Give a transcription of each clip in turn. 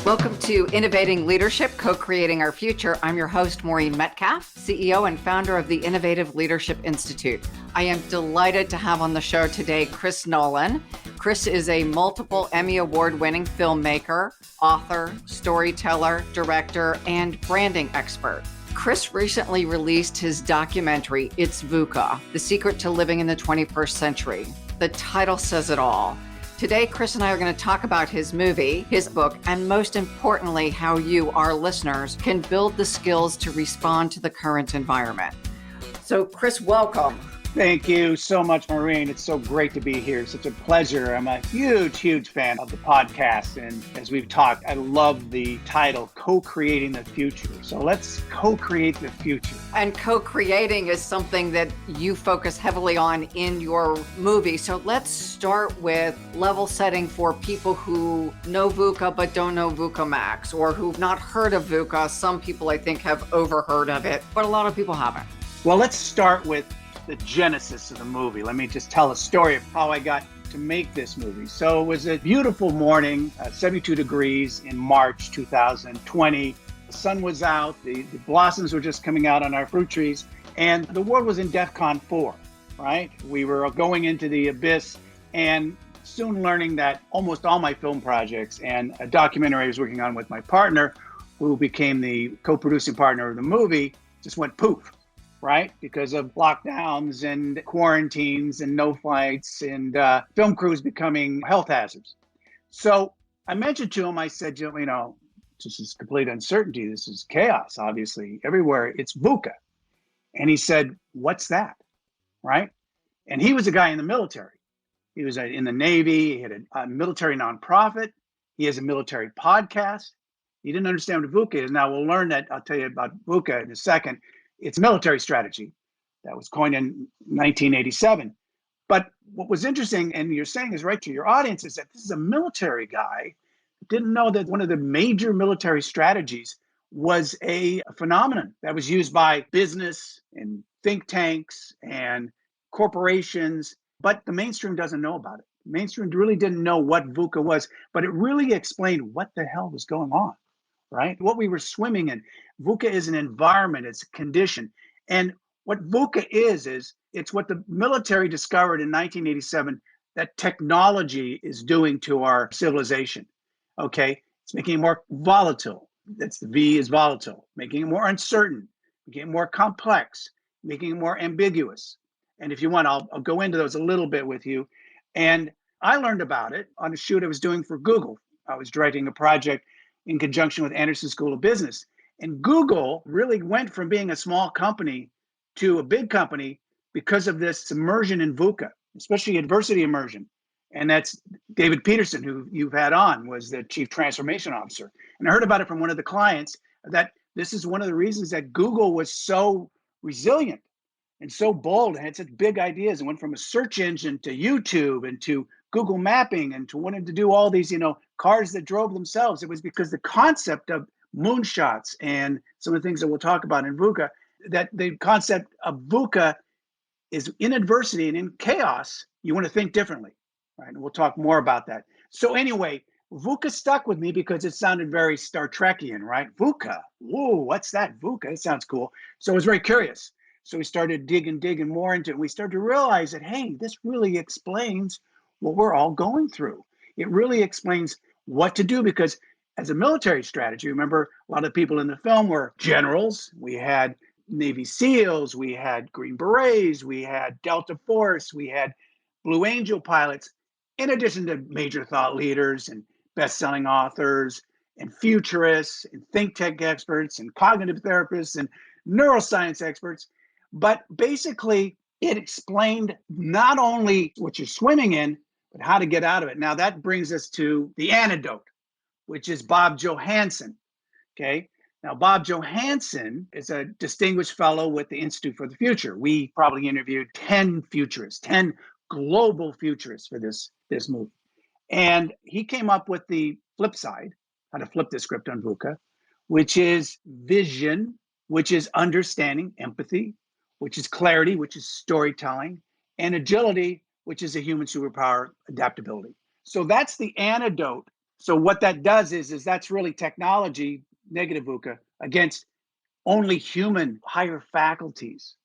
Welcome to Innovating Leadership, Co-Creating Our Future. I'm your host, Maureen Metcalf, CEO and founder of the Innovative Leadership Institute. I am delighted to have on the show today Chris Nolan. Chris is a multiple Emmy Award-winning filmmaker, author, storyteller, director, and branding expert. Chris recently released his documentary, It's VUCA, The Secret to Living in the 21st Century. The title says it all. Today, Chris and I are going to talk about his movie, his book, and most importantly, how you, our listeners, can build the skills to respond to the current environment. So, Chris, welcome. Thank you so much, Maureen. It's so great to be here. Such a pleasure. I'm a huge fan of the podcast. And as we've talked, I love the title, Co-Creating the Future. So let's co-create the future. And co-creating is something that you focus heavily on in your movie. So let's start with level setting for people who know VUCA but don't know VUCA Max, or who've not heard of VUCA. Some people, I think, have overheard of it, but a lot of people haven't. Well, let's start with the genesis of the movie. Let me just tell a story of how I got to make this movie. So it was a beautiful morning, 72 degrees in March 2020. The sun was out, the blossoms were just coming out on our fruit trees, and the world was in DEFCON 4, right? We were going into the abyss, and soon learning that almost all my film projects and a documentary I was working on with my partner, who became the co-producing partner of the movie, just went poof. Right? Because of lockdowns and quarantines and no flights and film crews becoming health hazards. So I mentioned to him, I said, you know, this is complete uncertainty. This is chaos, obviously, everywhere. It's VUCA. And he said, what's that? Right? And he was a guy in the military. He was in the Navy. He had a military nonprofit. He has a military podcast. He didn't understand what VUCA is. Now we'll learn that. I'll tell you about VUCA in a second. It's a military strategy that was coined in 1987. But what was interesting, and you're saying is right to your audience, is that this is a military guy who didn't know that one of the major military strategies was a phenomenon that was used by business and think tanks and corporations, but the mainstream doesn't know about it. The mainstream really didn't know what VUCA was, but it really explained what the hell was going on. Right? What we were swimming in. VUCA is an environment, it's a condition. And what VUCA is it's what the military discovered in 1987 that technology is doing to our civilization. Okay? It's making it more volatile. That's the V is volatile, making it more uncertain, making it more complex, making it more ambiguous. And if you want, I'll go into those a little bit with you. And I learned about it on a shoot I was doing for Google. I was directing a project in conjunction with Anderson School of Business. And Google really went from being a small company to a big company because of this immersion in VUCA, especially adversity immersion. And that's David Peterson, who you've had on, was the Chief Transformation Officer. And I heard about it from one of the clients that this is one of the reasons that Google was so resilient and so bold and had such big ideas and went from a search engine to YouTube and to Google mapping and to wanting to do all these, cars that drove themselves. It was because the concept of moonshots and some of the things that we'll talk about in VUCA, that the concept of VUCA is in adversity and in chaos, you want to think differently, right? And we'll talk more about that. So anyway, VUCA stuck with me because it sounded very Star Trekian, right? VUCA, whoa, what's that? VUCA, it sounds cool. So I was very curious. So we started digging more into it. We started to realize that, hey, this really explains what we're all going through. It really explains what to do, because as a military strategy, remember, a lot of the people in the film were generals. We had Navy SEALs, we had Green Berets, we had Delta Force, we had Blue Angel pilots, in addition to major thought leaders and best-selling authors and futurists and think tank experts and cognitive therapists and neuroscience experts. But basically, it explained not only what you're swimming in, but how to get out of it. Now, that brings us to the antidote, which is Bob Johansen, okay? Now, Bob Johansen is a distinguished fellow with the Institute for the Future. We probably interviewed 10 futurists, 10 global futurists for this movie. And he came up with the flip side, how to flip the script on VUCA, which is vision, which is understanding, empathy, which is clarity, which is storytelling, and agility, which is a human superpower, adaptability. So that's the antidote So what that does is that's really technology, negative VUCA, against only human higher faculties.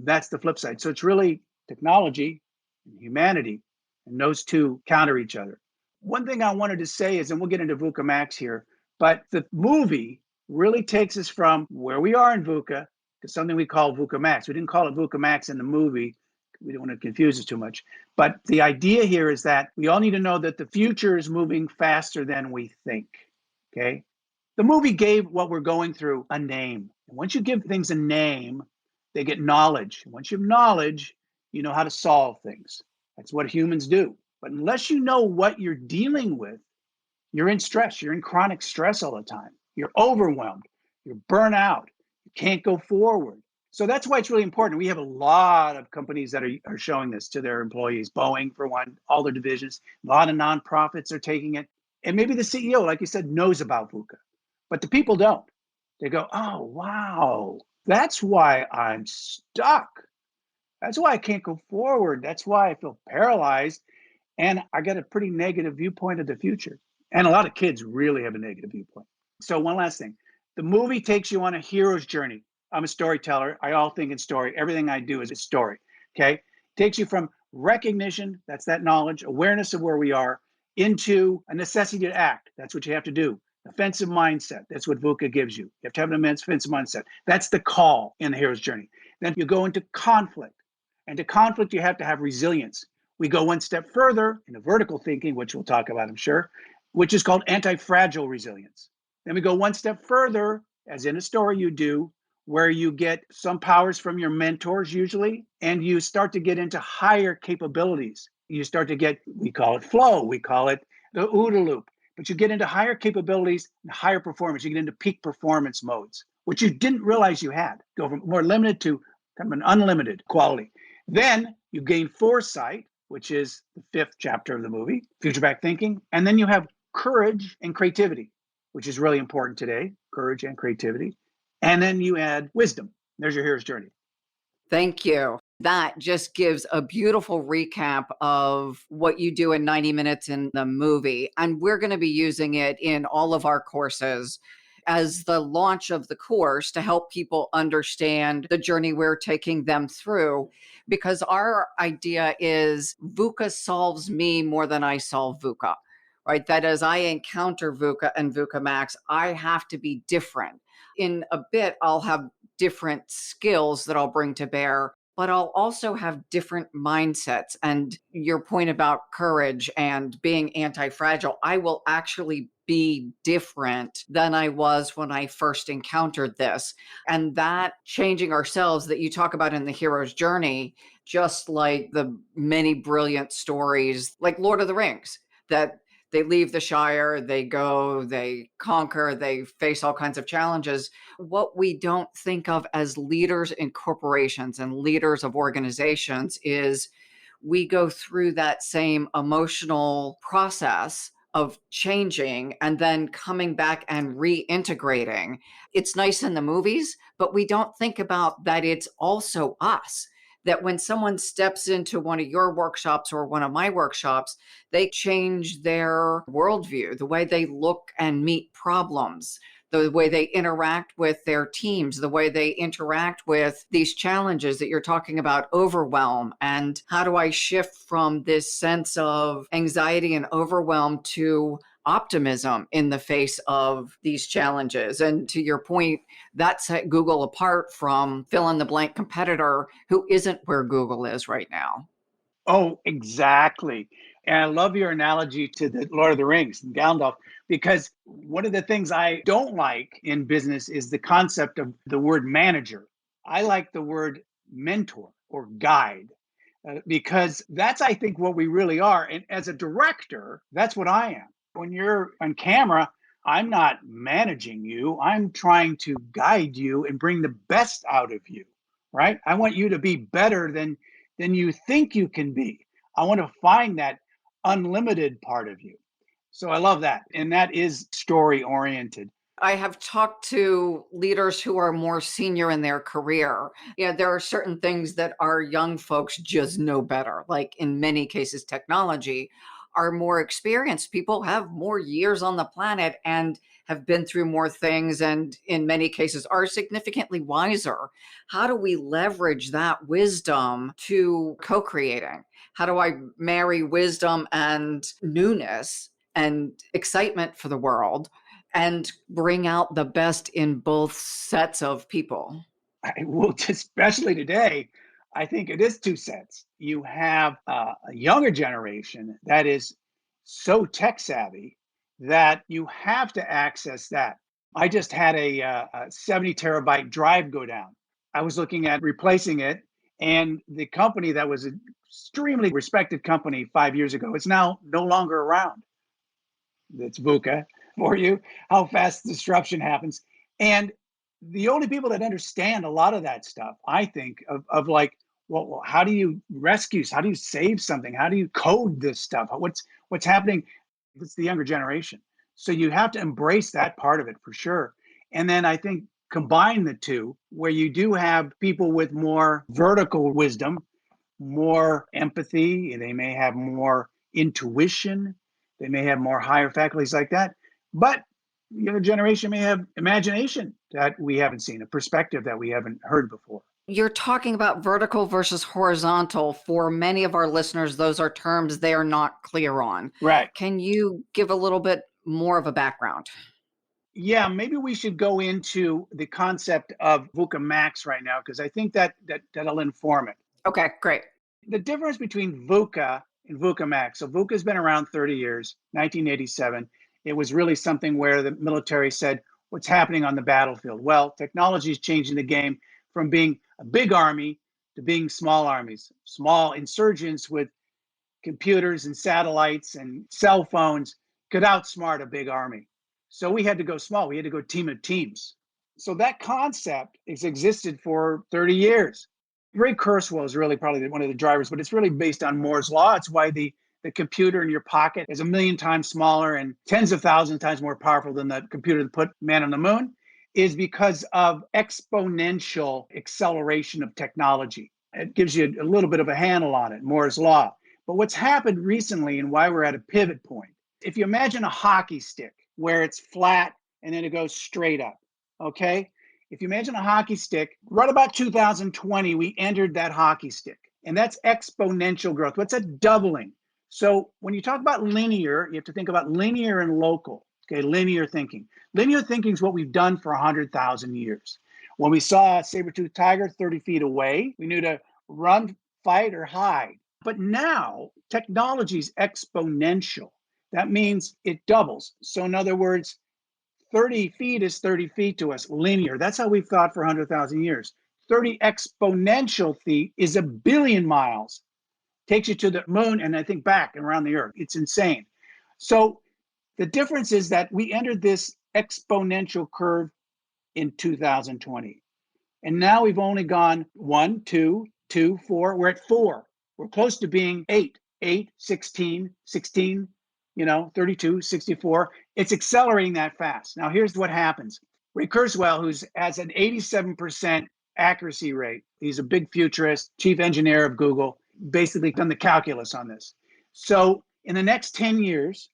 That's the flip side. So it's really technology and humanity, and those two counter each other. One thing I wanted to say is, and we'll get into VUCA Max here, but the movie really takes us from where we are in VUCA to something we call VUCA Max. We didn't call it VUCA Max in the movie. We don't want to confuse it too much. But the idea here is that we all need to know that the future is moving faster than we think. Okay? The movie gave what we're going through a name. And once you give things a name, they get knowledge. And once you have knowledge, you know how to solve things. That's what humans do. But unless you know what you're dealing with, you're in stress. You're in chronic stress all the time. You're overwhelmed. You're burnt out. You can't go forward. So that's why it's really important. We have a lot of companies that are showing this to their employees. Boeing, for one, all their divisions. A lot of nonprofits are taking it. And maybe the CEO, like you said, knows about VUCA. But the people don't. They go, oh, wow, that's why I'm stuck. That's why I can't go forward. That's why I feel paralyzed. And I got a pretty negative viewpoint of the future. And a lot of kids really have a negative viewpoint. So one last thing. The movie takes you on a hero's journey. I'm a storyteller. I all think in story. Everything I do is a story. Okay? Takes you from recognition, that's that knowledge, awareness of where we are, into a necessity to act. That's what you have to do. Offensive mindset. That's what VUCA gives you. You have to have an offensive mindset. That's the call in the hero's journey. Then you go into conflict. And to conflict, you have to have resilience. We go one step further into vertical thinking, which we'll talk about, I'm sure, which is called anti-fragile resilience. Then we go one step further, as in a story you do, where you get some powers from your mentors usually, and you start to get into higher capabilities. You start to get, we call it flow, we call it the OODA loop, but you get into higher capabilities and higher performance. You get into peak performance modes, which you didn't realize you had. Go from more limited to kind of an unlimited quality. Then you gain foresight, which is the fifth chapter of the movie, future back thinking. And then you have courage and creativity, which is really important today, courage and creativity. And then you add wisdom. There's your hero's journey. Thank you. That just gives a beautiful recap of what you do in 90 minutes in the movie. And we're going to be using it in all of our courses as the launch of the course to help people understand the journey we're taking them through. Because our idea is VUCA solves me more than I solve VUCA, right? That as I encounter VUCA and VUCA Max, I have to be different. In a bit, I'll have different skills that I'll bring to bear, but I'll also have different mindsets. And your point about courage and being anti-fragile, I will actually be different than I was when I first encountered this. And that changing ourselves that you talk about in the hero's journey, just like the many brilliant stories like Lord of the Rings, that they leave the Shire, they go, they conquer, they face all kinds of challenges. What we don't think of as leaders in corporations and leaders of organizations is we go through that same emotional process of changing and then coming back and reintegrating. It's nice in the movies, but we don't think about that it's also us. That when someone steps into one of your workshops or one of my workshops, they change their worldview, the way they look and meet problems, the way they interact with their teams, the way they interact with these challenges that you're talking about, overwhelm. And how do I shift from this sense of anxiety and overwhelm to optimism in the face of these challenges? And to your point, that set Google apart from fill in the blank competitor who isn't where Google is right now. Oh, exactly. And I love your analogy to the Lord of the Rings and Gandalf, because one of the things I don't like in business is the concept of the word manager. I like the word mentor or guide, because that's, I think, what we really are. And as a director, that's what I am. When you're on camera, I'm not managing you. I'm trying to guide you and bring the best out of you, right? I want you to be better than you think you can be. I want to find that unlimited part of you. So I love that. And that is story oriented. I have talked to leaders who are more senior in their career. Yeah, there are certain things that our young folks just know better, like in many cases, technology. are more experienced. People have more years on the planet and have been through more things, and in many cases are significantly wiser. How do we leverage that wisdom to co-creating? How do I marry wisdom and newness and excitement for the world and bring out the best in both sets of people? I will, especially today, I think it is two sets. You have a younger generation that is so tech savvy that you have to access that. I just had a 70 terabyte drive go down. I was looking at replacing it, and the company that was an extremely respected company 5 years ago is now no longer around. That's VUCA for you, how fast disruption happens. And the only people that understand a lot of that stuff, I think, of like, well, how do you rescue? How do you save something? How do you code this stuff? What's happening? It's the younger generation. So you have to embrace that part of it for sure. And then I think combine the two, where you do have people with more vertical wisdom, more empathy, they may have more intuition, they may have more higher faculties like that. But the younger generation may have imagination that we haven't seen, a perspective that we haven't heard before. You're talking about vertical versus horizontal. For many of our listeners, those are terms they are not clear on. Right. Can you give a little bit more of a background? Yeah, maybe we should go into the concept of VUCA Max right now, because I think that'll inform it. Okay, great. The difference between VUCA and VUCA Max. So VUCA has been around 30 years, 1987. It was really something where the military said, what's happening on the battlefield? Well, technology is changing the game from being a big army to being small armies, small insurgents with computers and satellites and cell phones could outsmart a big army. So we had to go small. We had to go team of teams. So that concept has existed for 30 years. Ray Kurzweil is really probably one of the drivers, but it's really based on Moore's law. It's why the computer in your pocket is 1,000,000 times smaller and tens of thousands of times more powerful than the computer that put man on the moon, is because of exponential acceleration of technology. It gives you a little bit of a handle on it, Moore's law. But what's happened recently and why we're at a pivot point, if you imagine a hockey stick where it's flat and then it goes straight up, okay? If you imagine a hockey stick, right about 2020, we entered that hockey stick. And that's exponential growth. What's a doubling? So when you talk about linear, you have to think about linear and local. Okay, linear thinking. Linear thinking is what we've done for 100,000 years. When we saw a saber-toothed tiger 30 feet away, we knew to run, fight, or hide. But now technology is exponential. That means it doubles. So in other words, 30 feet is 30 feet to us, linear. That's how we've thought for 100,000 years. 30 exponential feet is 1,000,000,000 miles. Takes you to the moon and I think back around the earth. It's insane. So the difference is that we entered this exponential curve in 2020. And now we've only gone 1, 2, 2, 4. We're at 4. We're close to being 8, 8, 16, 16, 32, 64. It's accelerating that fast. Now, here's what happens. Ray Kurzweil, who has an 87% accuracy rate, he's a big futurist, chief engineer of Google, basically done the calculus on this. So in the next 10 years,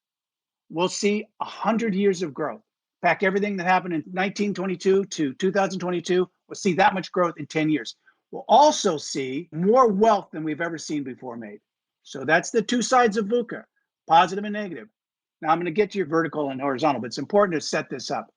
we'll see 100 years of growth. Pack everything that happened in 1922 to 2022, we'll see that much growth in 10 years. We'll also see more wealth than we've ever seen before made. So that's the two sides of VUCA, positive and negative. Now I'm going to get to your vertical and horizontal, but it's important to set this up.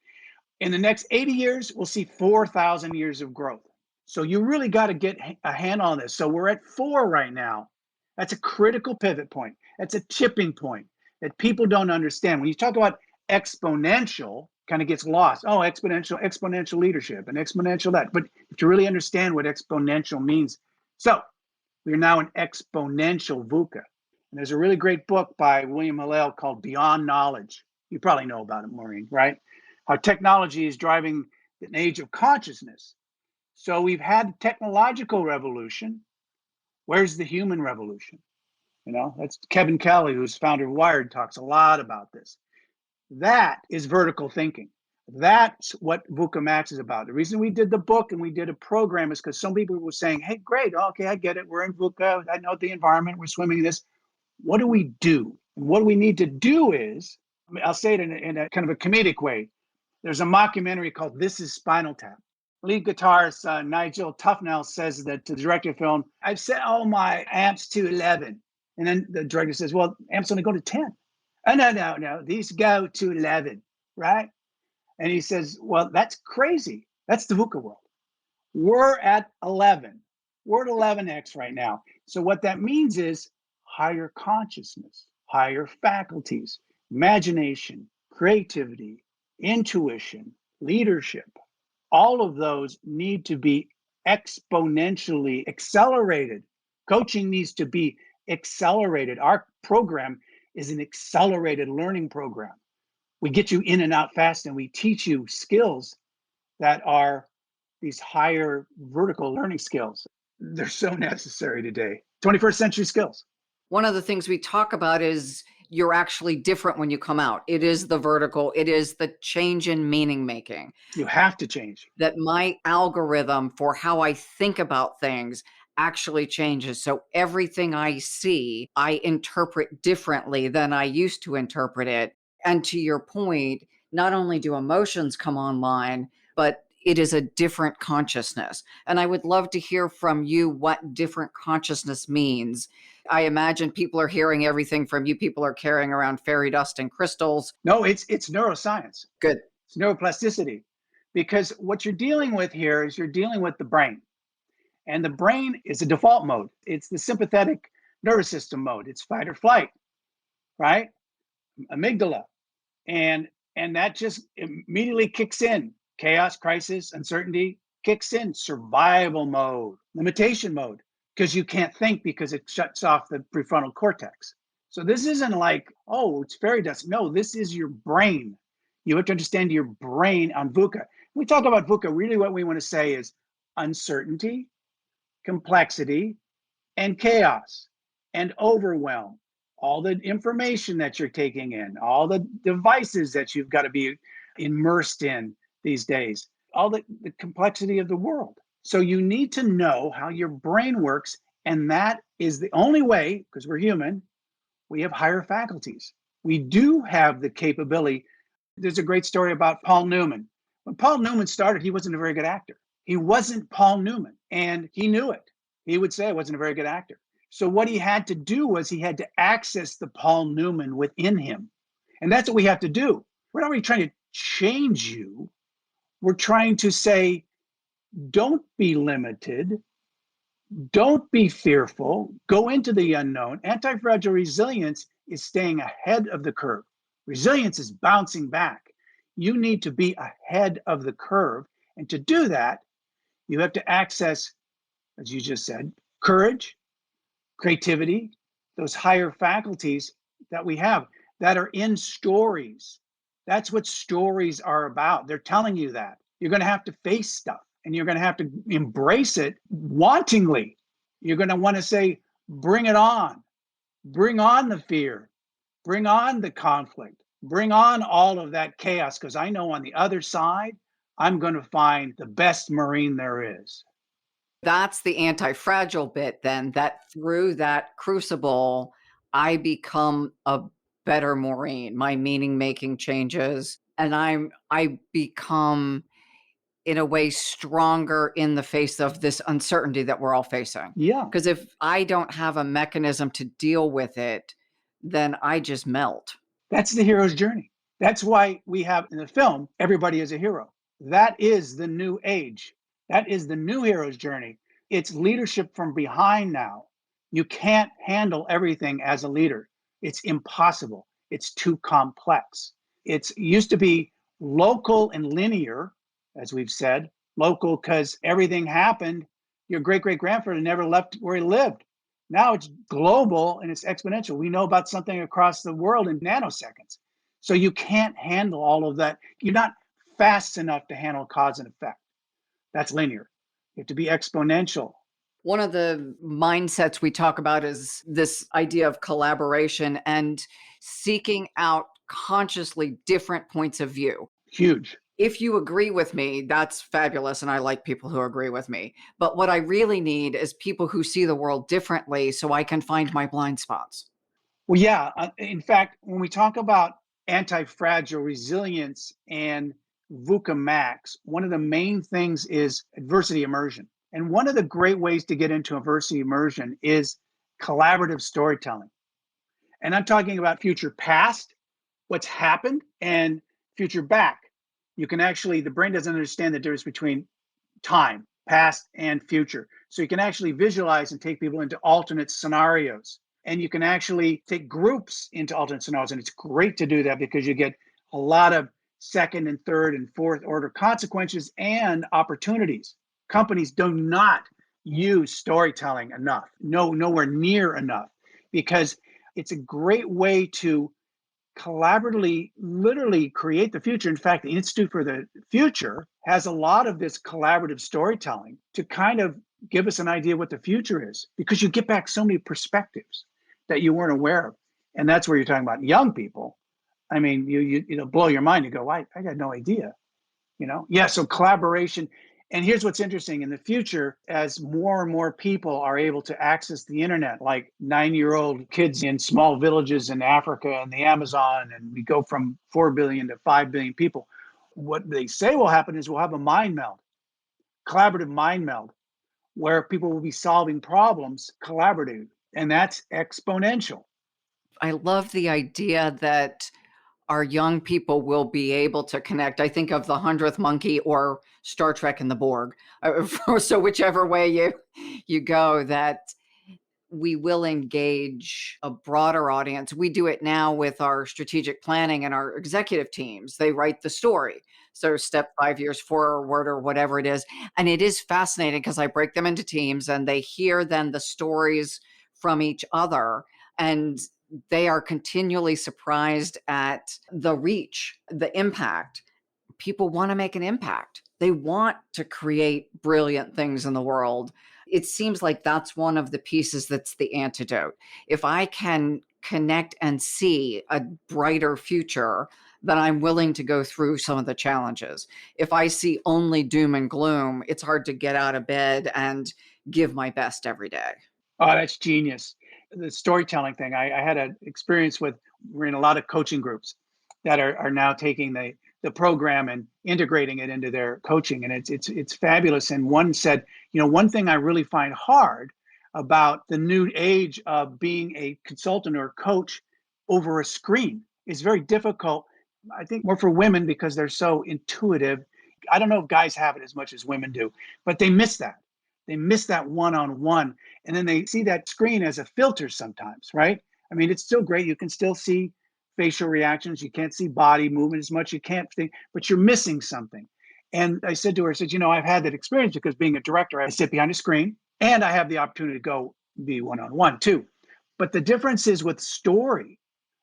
In the next 80 years, we'll see 4,000 years of growth. So you really got to get a handle on this. So we're at 4 right now. That's a critical pivot point. That's a tipping point that people don't understand. When you talk about exponential, kind of gets lost. Oh, exponential leadership and exponential that. But to really understand what exponential means. So we are now in exponential VUCA. And there's a really great book by William Hillel called Beyond Knowledge. You probably know about it, Maureen, right? How technology is driving an age of consciousness. So we've had technological revolution. Where's the human revolution? That's Kevin Kelly, who's founder of Wired, talks a lot about this. That is vertical thinking. That's what VUCA Max is about. The reason we did the book and we did a program is because some people were saying, hey, great, okay, I get it. We're in VUCA. I know the environment. We're swimming in this. What do we do? And what we need to do is, I'll say it in a kind of a comedic way. There's a mockumentary called This Is Spinal Tap. Lead guitarist Nigel Tufnell says that to the director of the film, I've set all my amps to 11. And then the director says, well, amps only go to 10. Oh, no. These go to 11, right? And he says, well, that's crazy. That's the VUCA world. We're at 11. We're at 11x right now. So what that means is higher consciousness, higher faculties, imagination, creativity, intuition, leadership. All of those need to be exponentially accelerated. Coaching needs to be accelerated. Our program is an accelerated learning program. We get you in and out fast, and we teach you skills that are these higher vertical learning skills. They're so necessary today. 21st century skills. One of the things we talk about is you're actually different when you come out. It is the vertical. It is the change in meaning making. You have to change. That my algorithm for how I think about things actually changes. So everything I see, I interpret differently than I used to interpret it. And to your point, not only do emotions come online, but it is a different consciousness. And I would love to hear from you what different consciousness means. I imagine people are hearing everything from you. People are carrying around fairy dust and crystals. No, it's neuroscience. Good. It's neuroplasticity. Because what you're dealing with here is you're dealing with the brain. And the brain is a default mode. It's the sympathetic nervous system mode. It's fight or flight, right? Amygdala. And that just immediately kicks in. Chaos, crisis, uncertainty kicks in. Survival mode, limitation mode, because you can't think because it shuts off the prefrontal cortex. So this isn't like, oh, it's fairy dust. No, this is your brain. You have to understand your brain on VUCA. When we talk about VUCA, really what we want to say is uncertainty, complexity, and chaos, and overwhelm. All the information that you're taking in, all the devices that you've got to be immersed in these days, all the complexity of the world. So you need to know how your brain works, and that is the only way, because we're human, we have higher faculties. We do have the capability. There's a great story about Paul Newman. When Paul Newman started, he wasn't a very good actor. He wasn't Paul Newman, and he knew it. He would say I wasn't a very good actor. So what he had to do was he had to access the Paul Newman within him. And that's what we have to do. We're not really trying to change you. We're trying to say, don't be limited. Don't be fearful. Go into the unknown. Anti-fragile resilience is staying ahead of the curve. Resilience is bouncing back. You need to be ahead of the curve. And to do that, you have to access, as you just said, courage, creativity, those higher faculties that we have that are in stories. That's what stories are about. They're telling you that. You're going to have to face stuff, and you're going to have to embrace it wantingly. You're going to want to say, bring it on. Bring on the fear. Bring on the conflict. Bring on all of that chaos, because I know on the other side, I'm going to find the best Marine there is. That's the anti-fragile bit then, that through that crucible, I become a better Maureen. My meaning making changes, and I become, in a way, stronger in the face of this uncertainty that we're all facing. Yeah. Because if I don't have a mechanism to deal with it, then I just melt. That's the hero's journey. That's why we have in the film, everybody is a hero. That is the new age. That is the new hero's journey. It's leadership from behind now. You can't handle everything as a leader. It's impossible. It's too complex. It used to be local and linear, as we've said, local because everything happened. Your great-great-grandfather never left where he lived. Now it's global and it's exponential. We know about something across the world in nanoseconds. So you can't handle all of that. You're not fast enough to handle cause and effect. That's linear. You have to be exponential. One of the mindsets we talk about is this idea of collaboration and seeking out consciously different points of view. Huge. If you agree with me, that's fabulous. And I like people who agree with me. But what I really need is people who see the world differently so I can find my blind spots. Well, yeah. In fact, when we talk about anti-fragile resilience and VUCA max, one of the main things is adversity immersion. And one of the great ways to get into adversity immersion is collaborative storytelling. And I'm talking about future past, what's happened, and future back. You can actually, the brain doesn't understand the difference between time, past, and future. So you can actually visualize and take people into alternate scenarios. And you can actually take groups into alternate scenarios. And it's great to do that because you get a lot of second and third and fourth order consequences and opportunities. Companies do not use storytelling enough, nowhere near enough, because it's a great way to collaboratively literally create the future. In fact, the Institute for the Future has a lot of this collaborative storytelling to kind of give us an idea what the future is, because you get back so many perspectives that you weren't aware of. And that's where you're talking about young people. I mean, you blow your mind. You go, I got no idea. Yeah, so collaboration. And here's what's interesting. In the future, as more and more people are able to access the internet, like 9-year-old kids in small villages in Africa and the Amazon, and we go from 4 billion to 5 billion people, what they say will happen is we'll have a mind meld, collaborative mind meld, where people will be solving problems collaboratively, and that's exponential. I love the idea that our young people will be able to connect. I think of the 100th Monkey or Star Trek and the Borg. So whichever way you go, that we will engage a broader audience. We do it now with our strategic planning and our executive teams. They write the story. So step 5 years forward or whatever it is. And it is fascinating because I break them into teams and they hear then the stories from each other. And they are continually surprised at the reach, the impact. People want to make an impact. They want to create brilliant things in the world. It seems like that's one of the pieces that's the antidote. If I can connect and see a brighter future, then I'm willing to go through some of the challenges. If I see only doom and gloom, it's hard to get out of bed and give my best every day. Oh, that's genius. The storytelling thing, I had an experience with, we're in a lot of coaching groups that are now taking the program and integrating it into their coaching. And it's fabulous. And one said, one thing I really find hard about the new age of being a consultant or coach over a screen is very difficult. I think more for women because they're so intuitive. I don't know if guys have it as much as women do, but they miss that. They miss that one-on-one. And then they see that screen as a filter sometimes, right? I mean, it's still great. You can still see facial reactions. You can't see body movement as much. You can't think, but you're missing something. And I said to her, I've had that experience because being a director, I sit behind a screen and I have the opportunity to go be one-on-one too. But the difference is with story.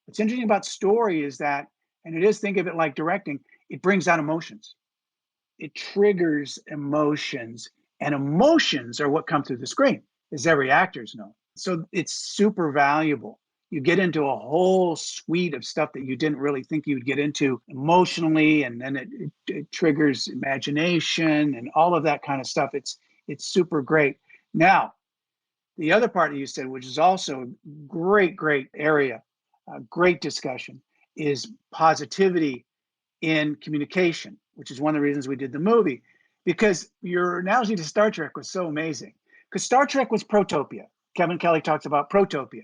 What's interesting about story is that, and it is, think of it like directing, it brings out emotions. It triggers emotions. And emotions are what come through the screen, as every actors know. So it's super valuable. You get into a whole suite of stuff that you didn't really think you would get into emotionally, and then it triggers imagination and all of that kind of stuff. It's super great. Now, the other part that you said, which is also a great area, great discussion, is positivity in communication, which is one of the reasons we did the movie. Because your analogy to Star Trek was so amazing. Because Star Trek was protopia. Kevin Kelly talks about protopia.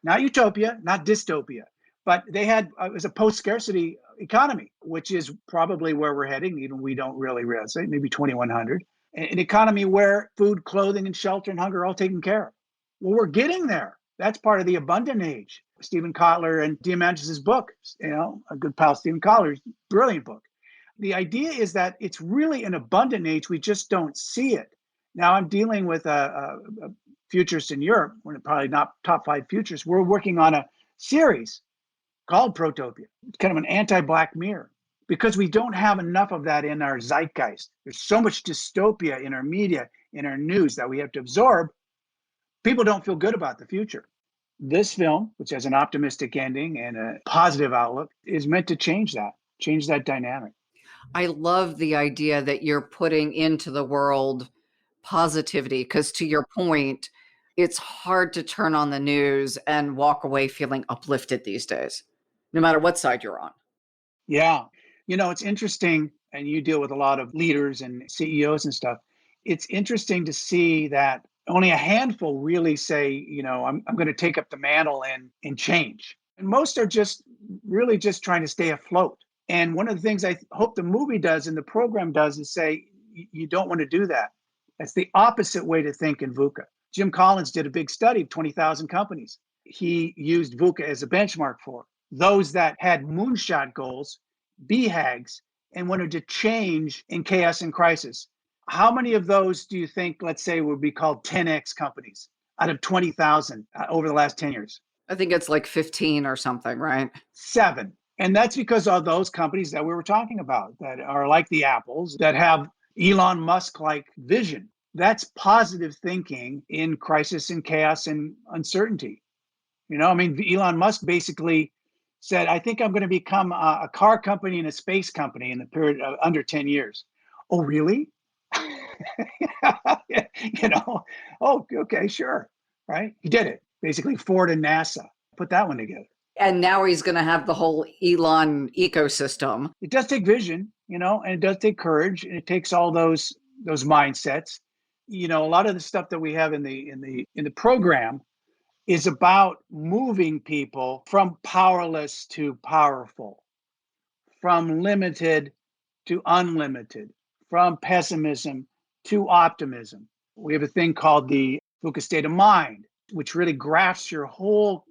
Not utopia, not dystopia. But they had, it was a post-scarcity economy, which is probably where we're heading, even we don't really realize it, maybe 2100. An economy where food, clothing, and shelter and hunger are all taken care of. Well, we're getting there. That's part of the abundant age. Stephen Kotler and Diamandis' book, a good pal, Stephen Kotler's brilliant book. The idea is that it's really an abundant age. We just don't see it. Now I'm dealing with a futurist in Europe. We're probably not top 5 futurists. We're working on a series called Protopia. It's kind of an anti-Black Mirror because we don't have enough of that in our zeitgeist. There's so much dystopia in our media, in our news that we have to absorb. People don't feel good about the future. This film, which has an optimistic ending and a positive outlook, is meant to change that dynamic. I love the idea that you're putting into the world positivity, because to your point, It's hard to turn on the news and walk away feeling uplifted these days, no matter what side you're on. Yeah. It's interesting, and you deal with a lot of leaders and CEOs and stuff. It's interesting to see that only a handful really say, I'm going to take up the mantle and change. And most are just really just trying to stay afloat. And one of the things I hope the movie does and the program does is say, you don't want to do that. That's the opposite way to think in VUCA. Jim Collins did a big study of 20,000 companies. He used VUCA as a benchmark for those that had moonshot goals, BHAGs, and wanted to change in chaos and crisis. How many of those do you think, let's say, would be called 10X companies out of 20,000 over the last 10 years? I think it's like 15 or something, right? 7. And that's because of those companies that we were talking about that are like the Apples, that have Elon Musk-like vision. That's positive thinking in crisis and chaos and uncertainty. Elon Musk basically said, I think I'm going to become a car company and a space company in the period of under 10 years. Oh, really? Oh, okay, sure. Right. He did it. Basically, Ford and NASA put that one together. And now he's going to have the whole Elon ecosystem. It does take vision, and it does take courage, and it takes all those mindsets. A lot of the stuff that we have in the program is about moving people from powerless to powerful, from limited to unlimited, from pessimism to optimism. We have a thing called the VUCA state of mind, which really graphs your whole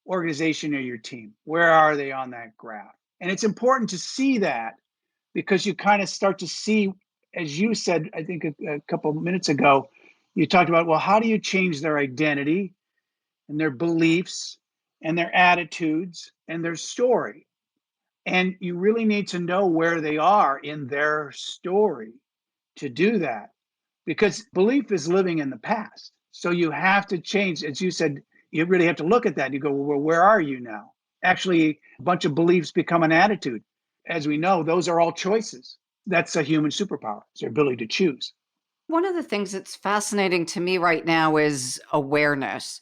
organization or your team. Where are they on that graph? And it's important to see that because you kind of start to see, as you said, I think a couple of minutes ago, you talked about, well, how do you change their identity and their beliefs and their attitudes and their story? And you really need to know where they are in their story to do that, because belief is living in the past. So you have to change. As you said, you really have to look at that. You go, well, where are you now? Actually, a bunch of beliefs become an attitude. As we know, those are all choices. That's a human superpower. It's their ability to choose. One of the things that's fascinating to me right now is awareness.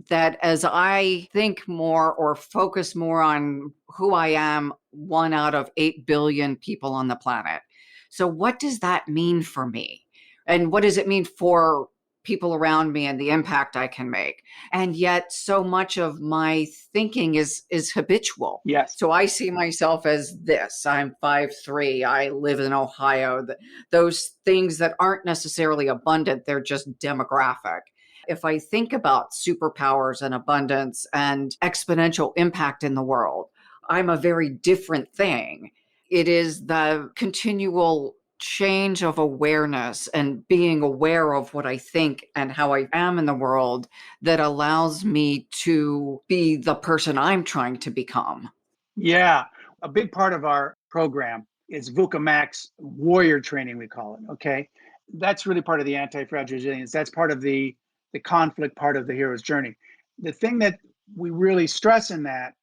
That as I think more or focus more on who I am, 1 out of 8 billion people on the planet. So what does that mean for me? And what does it mean for people around me and the impact I can make? And yet so much of my thinking is habitual. Yes. So I see myself as this. I'm 5'3". I live in Ohio. Those things that aren't necessarily abundant, they're just demographic. If I think about superpowers and abundance and exponential impact in the world, I'm a very different thing. It is the continual change of awareness and being aware of what I think and how I am in the world that allows me to be the person I'm trying to become. Yeah. A big part of our program is VUCA Max warrior training, we call it. Okay. That's really part of the anti-fragile resilience. That's part of the conflict part of the hero's journey. The thing that we really stress in that,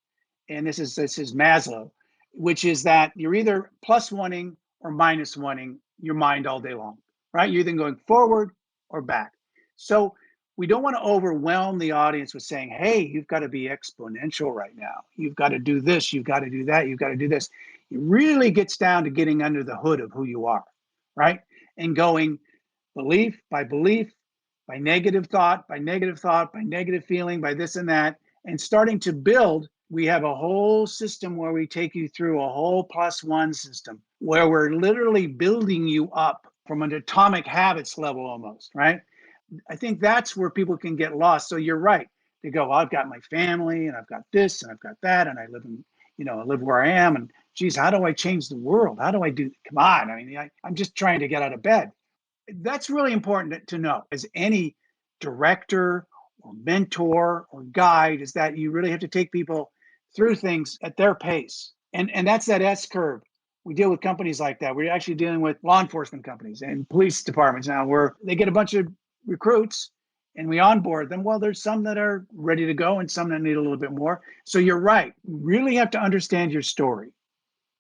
and this is Maslow, which is that you're either plus oneing or minus oneing your mind all day long, right? You're either going forward or back. So we don't want to overwhelm the audience with saying, hey, you've got to be exponential right now. You've got to do this. You've got to do that. You've got to do this. It really gets down to getting under the hood of who you are, right? And going belief, by negative thought, by negative feeling, by this and that, and starting to build. We have a whole system where we take you through a whole +1 system where we're literally building you up from an atomic habits level almost, right? I think that's where people can get lost. So you're right. They go, well, I've got my family and I've got this and I've got that and I live in, I live where I am. And geez, how do I change the world? How do I do? Come on. I'm just trying to get out of bed. That's really important to know as any director or mentor or guide, is that you really have to take people through things at their pace. And that's that S curve. We deal with companies like that. We're actually dealing with law enforcement companies and police departments now where they get a bunch of recruits and we onboard them. Well, there's some that are ready to go and some that need a little bit more. So you're right. You really have to understand your story.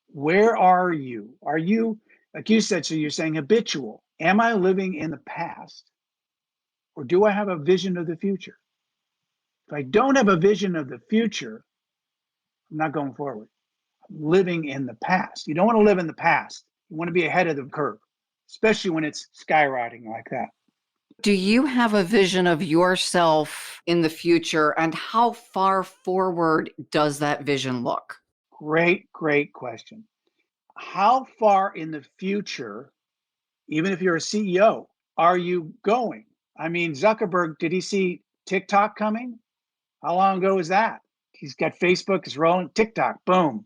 Where are you? Are you, like you said, so you're saying habitual. Am I living in the past? or do I have a vision of the future? If I don't have a vision of the future, I'm not going forward. I'm living in the past. You don't want to live in the past. You want to be ahead of the curve, especially when it's skyrocketing like that. Do you have a vision of yourself in the future, and how far forward does that vision look? Great question. How far in the future, even if you're a CEO, are you going? I mean, Zuckerberg, did he see TikTok coming? How long ago was that? He's got Facebook, it's rolling, TikTok, boom.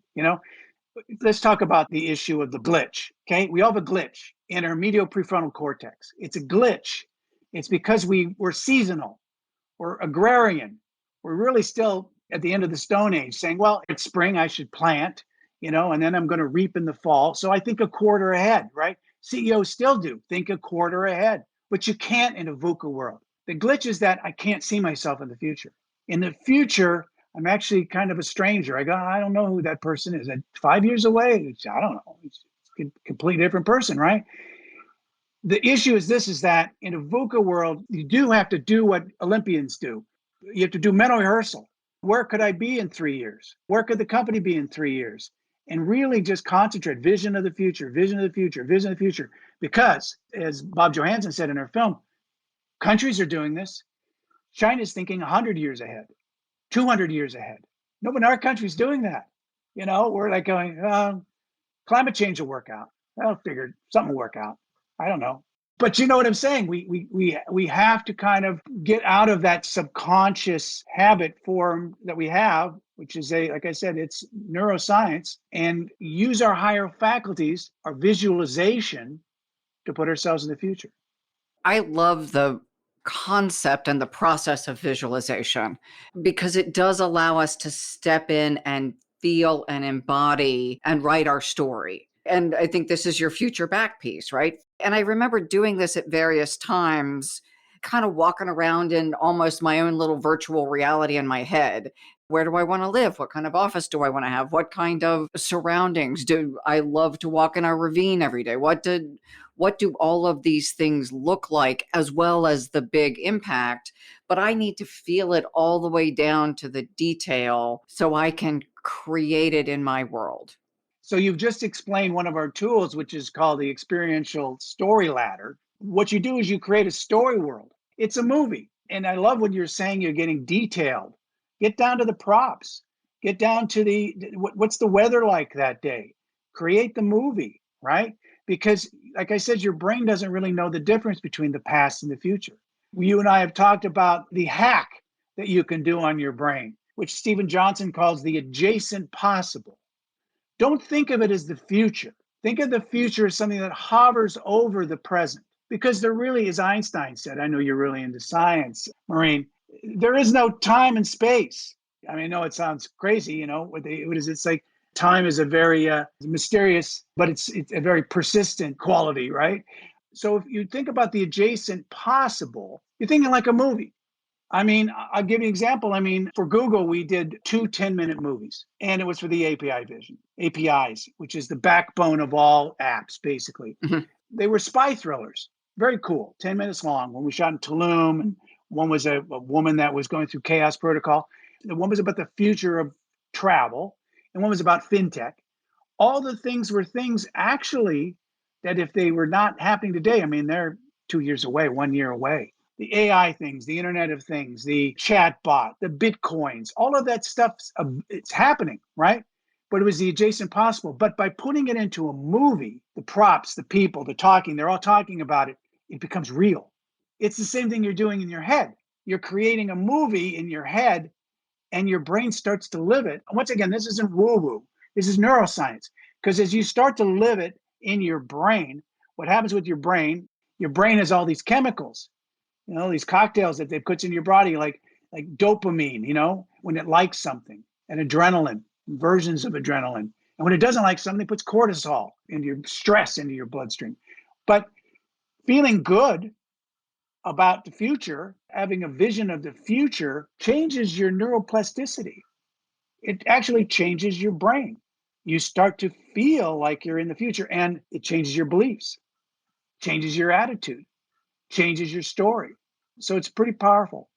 Let's talk about the issue of the glitch. Okay, we all have a glitch in our medial prefrontal cortex. It's a glitch. It's because we're seasonal, we're agrarian, we're really still at the end of the Stone Age, saying, well, it's spring, I should plant, and then I'm going to reap in the fall. So I think a quarter ahead, right? CEOs still do think a quarter ahead, but you can't in a VUCA world. The glitch is that I can't see myself in the future. In the future, I'm actually kind of a stranger. I don't know who that person is. 5 years away, I don't know. It's a completely different person, right? The issue is this, is that in a VUCA world, you do have to do what Olympians do. You have to do mental rehearsal. Where could I be in 3 years? Where could the company be in 3 years? And really just concentrate, vision of the future, vision of the future, vision of the future. Because as Bob Johansson said in her film, countries are doing this. China's thinking 100 years ahead, 200 years ahead. No, but our country's doing that. We're like going, climate change will work out. I'll figure something will work out. I don't know. But you know what I'm saying? We have to kind of get out of that subconscious habit form that we have, which is like I said, it's neuroscience, and use our higher faculties, our visualization, to put ourselves in the future. I love the concept and the process of visualization because it does allow us to step in and feel and embody and write our story. And I think this is your future back piece, right? And I remember doing this at various times, kind of walking around in almost my own little virtual reality in my head. Where do I want to live? What kind of office do I want to have? What kind of surroundings? Do I love to walk in a ravine every day? What do all of these things look like, as well as the big impact? But I need to feel it all the way down to the detail so I can create it in my world. So you've just explained one of our tools, which is called the experiential story ladder. What you do is you create a story world. It's a movie. And I love when you're saying you're getting detailed. Get down to the props. Get down to what's the weather like that day. Create the movie, right? Because like I said, your brain doesn't really know the difference between the past and the future. You and I have talked about the hack that you can do on your brain, which Stephen Johnson calls the adjacent possible. Don't think of it as the future. Think of the future as something that hovers over the present. Because there really, as Einstein said, I know you're really into science, Maureen, there is no time and space. I mean, I know it sounds crazy, what is it? It's like time is a very mysterious, but it's a very persistent quality, right? So if you think about the adjacent possible, you're thinking like a movie. I mean, I'll give you an example. I mean, for Google, we did 2 10-minute movies, and it was for the APIs, which is the backbone of all apps, basically. Mm-hmm. They were spy thrillers, very cool, 10 minutes long. When we shot in Tulum, and one was a woman that was going through Chaos Protocol. The one was about the future of travel, and one was about fintech. All the things were things actually that if they were not happening today, I mean, they're 2 years away, 1 year away. The AI things, the Internet of Things, the chatbot, the Bitcoins, all of that stuff, it's happening, right? But it was the adjacent possible. But by putting it into a movie, the props, the people, the talking, they're all talking about it, it becomes real. It's the same thing you're doing in your head. You're creating a movie in your head and your brain starts to live it. Once again, this isn't woo-woo. This is neuroscience. Because as you start to live it in your brain, what happens with your brain has all these chemicals. These cocktails that they put in your body, like dopamine, when it likes something, and adrenaline, versions of adrenaline. And when it doesn't like something, it puts cortisol into your stress into your bloodstream. But feeling good about the future, having a vision of the future, changes your neuroplasticity. It actually changes your brain. You start to feel like you're in the future, and it changes your beliefs, changes your attitude, changes your story. So it's pretty powerful.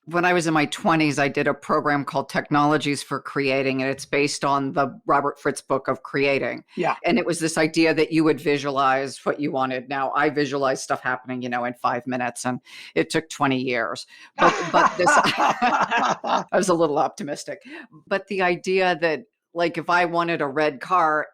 When I was in my 20s, I did a program called Technologies for Creating, and it's based on the Robert Fritz book of creating. Yeah. And it was this idea that you would visualize what you wanted. Now, I visualize stuff happening, in 5 minutes, and it took 20 years. But this, I was a little optimistic. But the idea that, like, if I wanted a red car,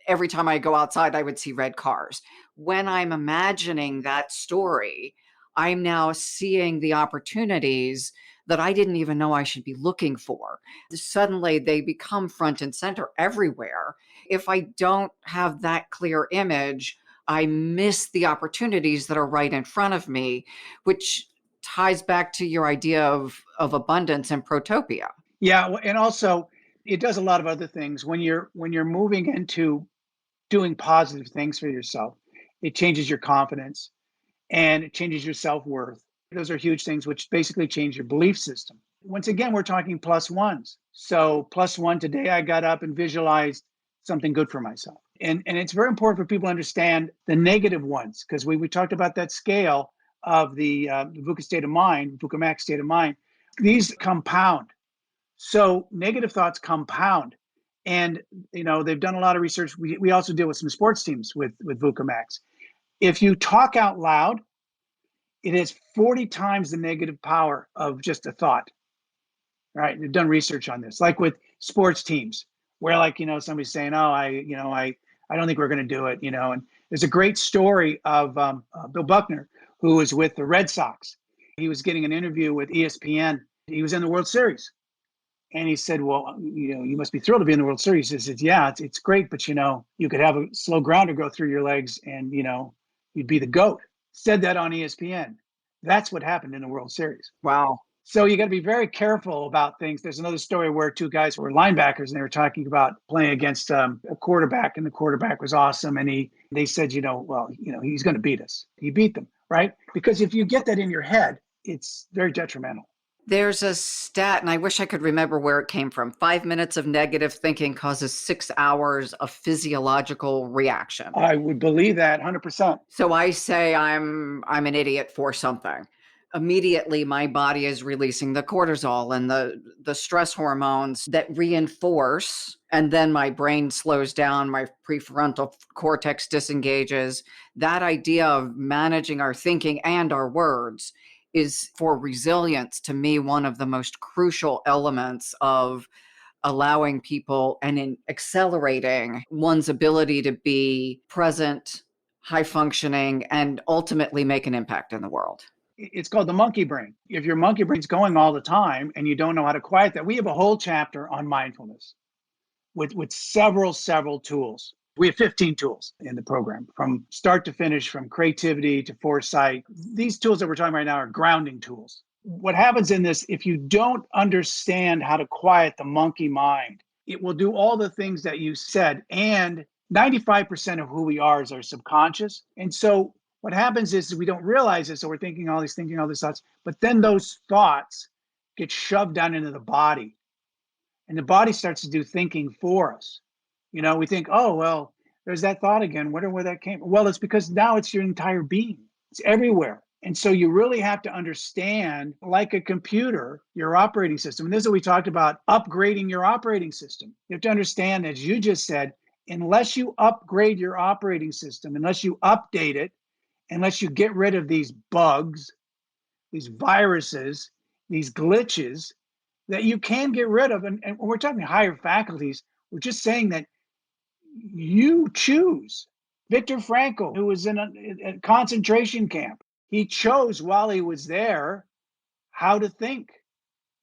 every time I go outside, I would see red cars. When I'm imagining that story, I'm now seeing the opportunities that I didn't even know I should be looking for. Suddenly they become front and center everywhere. If I don't have that clear image, I miss the opportunities that are right in front of me, which ties back to your idea of abundance and protopia. Yeah, and also it does a lot of other things. When you're moving into doing positive things for yourself, it changes your confidence and it changes your self-worth. Those are huge things which basically change your belief system. Once again, we're talking plus ones. So plus one today, I got up and visualized something good for myself. And it's very important for people to understand the negative ones, because we talked about that scale of the VUCA state of mind, VUCA max state of mind. These compound. So negative thoughts compound. And they've done a lot of research. We also deal with some sports teams with VUCA max. If you talk out loud, it has 40 times the negative power of just a thought. Right? They've done research on this, like with sports teams, where somebody's saying, "Oh, I don't think we're going to do it," And there's a great story of Bill Buckner, who was with the Red Sox. He was getting an interview with ESPN. He was in the World Series, and he said, "Well, you must be thrilled to be in the World Series." He said, "Yeah, it's great, but you could have a slow grounder go through your legs, and you'd be the GOAT." Said that on ESPN. That's what happened in the World Series. Wow. So you got to be very careful about things. There's another story where two guys were linebackers and they were talking about playing against a quarterback, and the quarterback was awesome. And they said, he's going to beat us. He beat them, right? Because if you get that in your head, it's very detrimental. There's a stat, and I wish I could remember where it came from. 5 minutes of negative thinking causes 6 hours of physiological reaction. I would believe that 100%. So I say I'm an idiot for something. Immediately, my body is releasing the cortisol and the stress hormones that reinforce, and then my brain slows down, my prefrontal cortex disengages. That idea of managing our thinking and our words is, for resilience, to me, one of the most crucial elements of allowing people and in accelerating one's ability to be present, high functioning, and ultimately make an impact in the world. It's called the monkey brain. If your monkey brain's going all the time and you don't know how to quiet that, we have a whole chapter on mindfulness with several tools. We have 15 tools in the program, from start to finish, from creativity to foresight. These tools that we're talking right now are grounding tools. What happens in this, if you don't understand how to quiet the monkey mind, it will do all the things that you said. And 95% of who we are is our subconscious. And so what happens is we don't realize it. So we're thinking all these thoughts, but then those thoughts get shoved down into the body, and the body starts to do thinking for us. We think, oh, well, there's that thought again. Wonder where that came from. Well, it's because now it's your entire being. It's everywhere. And so you really have to understand, like a computer, your operating system. And this is what we talked about, upgrading your operating system. You have to understand, as you just said, unless you upgrade your operating system, unless you update it, unless you get rid of these bugs, these viruses, these glitches that you can get rid of. And when we're talking higher faculties, we're just saying that you choose. Viktor Frankl, who was in a concentration camp, he chose while he was there how to think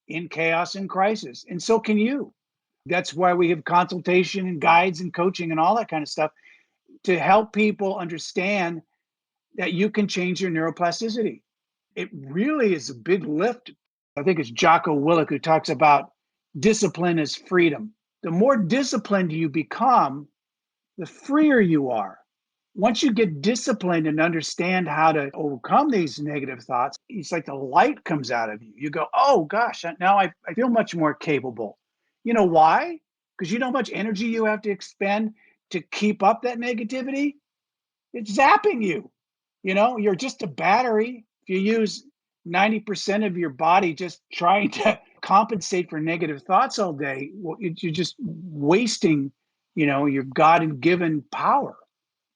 in chaos and crisis. And so can you. That's why we have consultation and guides and coaching and all that kind of stuff, to help people understand that you can change your neuroplasticity. It really is a big lift. I think it's Jocko Willink who talks about discipline as freedom. The more disciplined you become, the freer you are. Once you get disciplined and understand how to overcome these negative thoughts, it's like the light comes out of you. You go, oh gosh, now I feel much more capable. You know why? Because you know how much energy you have to expend to keep up that negativity? It's zapping you. You're just a battery. If you use 90% of your body just trying to compensate for negative thoughts all day, well, you're just wasting, your God-given power.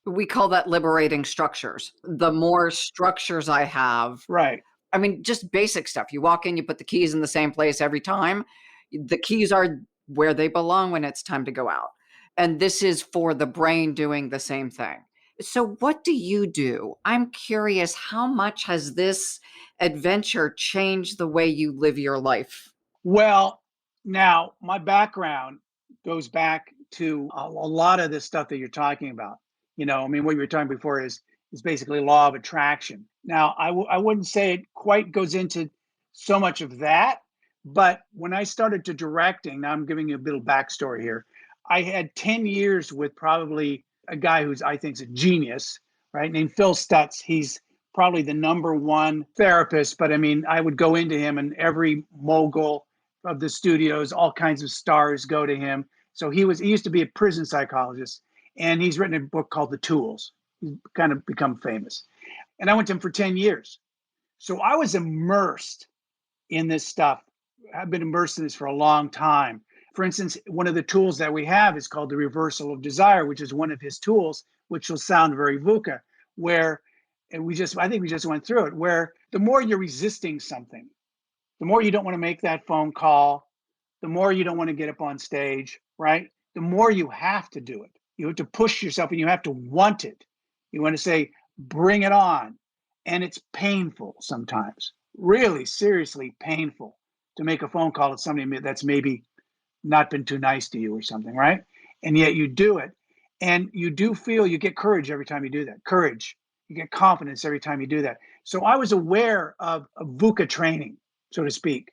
We call that liberating structures. The more structures I have, Right. I mean, just basic stuff. You walk in, you put the keys in the same place every time. The keys are where they belong when it's time to go out. And this is for the brain doing the same thing. So, what do you do? I'm curious, how much has this adventure changed the way you live your life? Well, now my background goes back to a lot of this stuff that you're talking about. I mean, what you were talking before is basically law of attraction. Now, I wouldn't say it quite goes into so much of that, but when I started to directing, now I'm giving you a little backstory here. I had 10 years with probably a guy who's I think is a genius, right? Named Phil Stutz. He's probably the number one therapist, but I mean, I would go into him and every mogul of the studios, all kinds of stars go to him. So he used to be a prison psychologist, and he's written a book called The Tools. He's kind of become famous. And I went to him for 10 years. So I was immersed in this stuff. I've been immersed in this for a long time. For instance, one of the tools that we have is called the reversal of desire, which is one of his tools, which will sound very VUCA, where, I think we just went through it, where the more you're resisting something, the more you don't want to make that phone call, the more you don't want to get up on stage, right? The more you have to do it. You have to push yourself and you have to want it. You want to say, bring it on. And it's painful sometimes, really seriously painful to make a phone call to somebody that's maybe not been too nice to you or something, right? And yet you do it. And you do feel you get courage every time you do that. Courage. You get confidence every time you do that. So I was aware of VUCA training, so to speak.